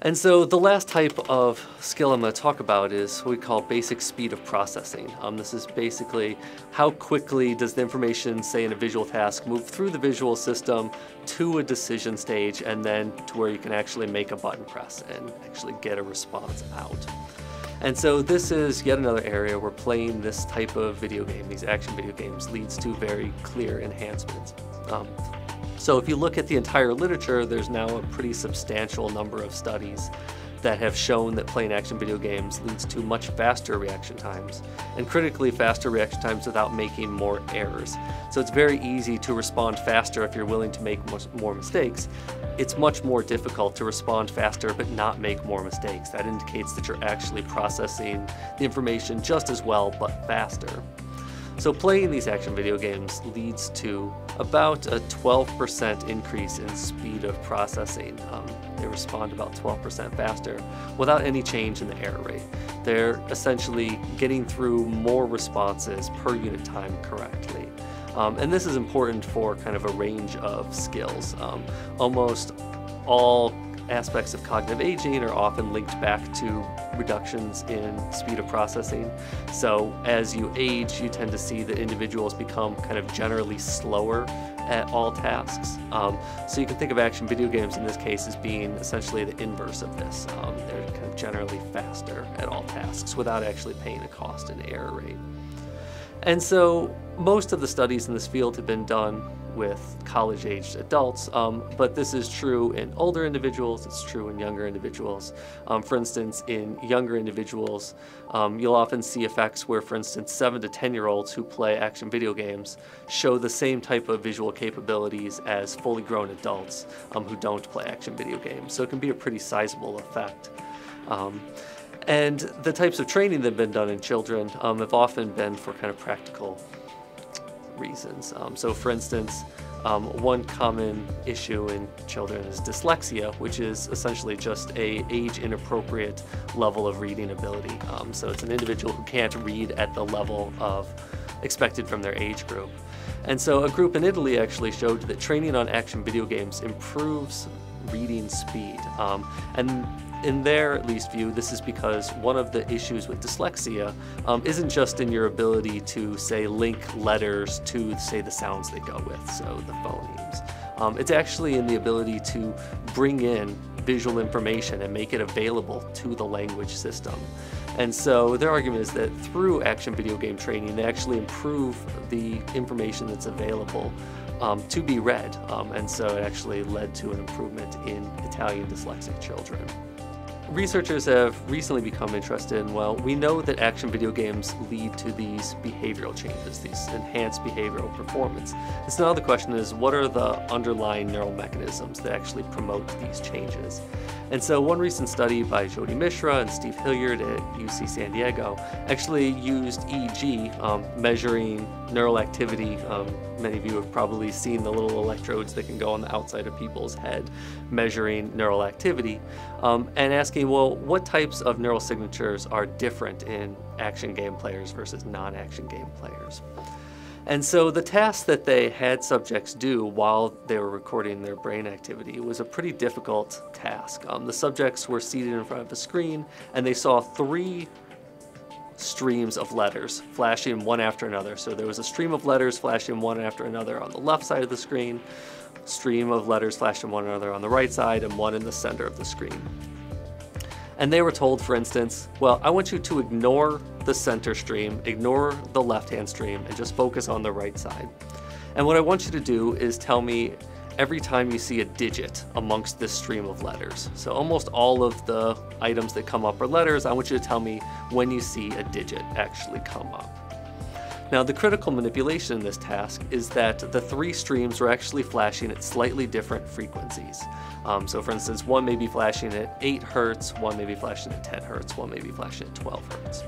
And so the last type of skill I'm going to talk about is what we call basic speed of processing. This is basically how quickly does the information, say in a visual task, move through the visual system to a decision stage and then to where you can actually make a button press and actually get a response out. And so this is yet another area where playing this type of video game, these action video games, leads to very clear enhancements. So if you look at the entire literature, there's now a pretty substantial number of studies that have shown that playing action video games leads to much faster reaction times, and critically faster reaction times without making more errors. So it's very easy to respond faster if you're willing to make more mistakes. It's much more difficult to respond faster but not make more mistakes. That indicates that you're actually processing the information just as well but faster. So playing these action video games leads to about a 12% increase in speed of processing. They respond about 12% faster without any change in the error rate. They're essentially getting through more responses per unit time correctly. And this is important for kind of a range of skills. Almost all aspects of cognitive aging are often linked back to reductions in speed of processing. So as you age, you tend to see that individuals become kind of generally slower at all tasks. So you can think of action video games in this case as being essentially the inverse of this. They're kind of generally faster at all tasks without actually paying a cost and error rate. And so most of the studies in this field have been done with college-aged adults, but this is true in older individuals, it's true in younger individuals. For instance, in younger individuals, you'll often see effects where, for instance, 7 to 10-year-olds who play action video games show the same type of visual capabilities as fully grown adults who don't play action video games. So it can be a pretty sizable effect. And the types of training that have been done in children have often been for kind of practical reasons. So for instance, one common issue in children is dyslexia, which is essentially just a age-inappropriate level of reading ability. So it's an individual who can't read at the level of expected from their age group. And so a group in Italy actually showed that training on action video games improves reading speed. And in their, at least, view, this is because one of the issues with dyslexia isn't just in your ability to, say, link letters to, say, the sounds they go with, so the phonemes. It's actually in the ability to bring in visual information and make it available to the language system. And so their argument is that through action video game training, they actually improve the information that's available to be read. And so it actually led to an improvement in Italian dyslexic children. Researchers have recently become interested in, well, we know that action video games lead to these behavioral changes, these enhanced behavioral performance. And so now the question is, what are the underlying neural mechanisms that actually promote these changes? And so one recent study by Jody Mishra and Steve Hilliard at UC San Diego actually used EEG, measuring neural activity. Many of you have probably seen the little electrodes that can go on the outside of people's head measuring neural activity, and asking, well, what types of neural signatures are different in action game players versus non-action game players? And so the task that they had subjects do while they were recording their brain activity was a pretty difficult task. The subjects were seated in front of a screen and they saw 3 streams of letters flashing one after another. So there was a stream of letters flashing one after another on the left side of the screen, stream of letters flashing one another on the right side, and one in the center of the screen. And they were told, for instance, well, I want you to ignore the center stream, ignore the left-hand stream, and just focus on the right side. And what I want you to do is tell me every time you see a digit amongst this stream of letters. So almost all of the items that come up are letters. I want you to tell me when you see a digit actually come up. Now, the critical manipulation in this task is that the 3 streams are actually flashing at slightly different frequencies. So for instance, one may be flashing at 8 Hertz, one may be flashing at 10 Hertz, one may be flashing at 12 Hertz.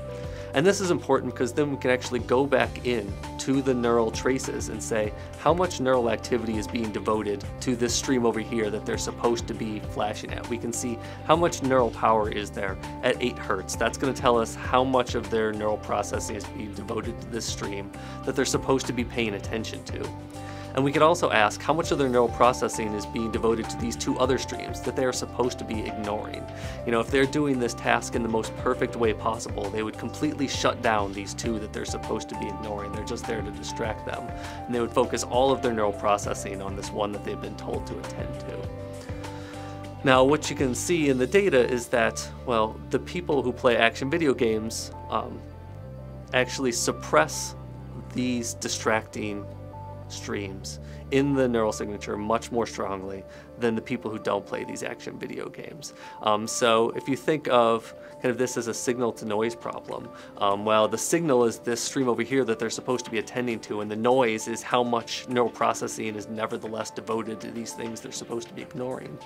And this is important because then we can actually go back in to the neural traces and say how much neural activity is being devoted to this stream over here that they're supposed to be flashing at. We can see how much neural power is there at 8 Hertz. That's going to tell us how much of their neural processing is being devoted to this stream that they're supposed to be paying attention to. And we could also ask how much of their neural processing is being devoted to these two other streams that they are supposed to be ignoring. You know, if they're doing this task in the most perfect way possible, they would completely shut down these two that they're supposed to be ignoring. They're just there to distract them. And they would focus all of their neural processing on this one that they've been told to attend to. Now, what you can see in the data is that, well, the people who play action video games actually suppress these distracting streams in the neural signature much more strongly than the people who don't play these action video games. So if you think of kind of this as a signal to noise problem, well, the signal is this stream over here that they're supposed to be attending to, and the noise is how much neural processing is nevertheless devoted to these things they're supposed to be ignoring.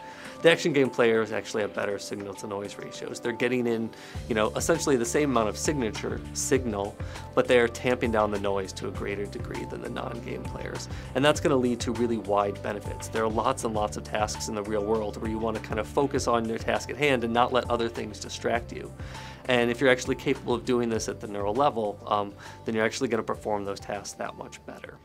The action game players actually have better signal to noise ratios. They're getting in, you know, essentially the same amount of signal, but they are tamping down the noise to a greater degree than the non-game players. And that's going to lead to really wide benefits. There are lots and lots of tasks in the real world where you want to kind of focus on your task at hand and not let other things distract you. And if you're actually capable of doing this at the neural level, then you're actually going to perform those tasks that much better.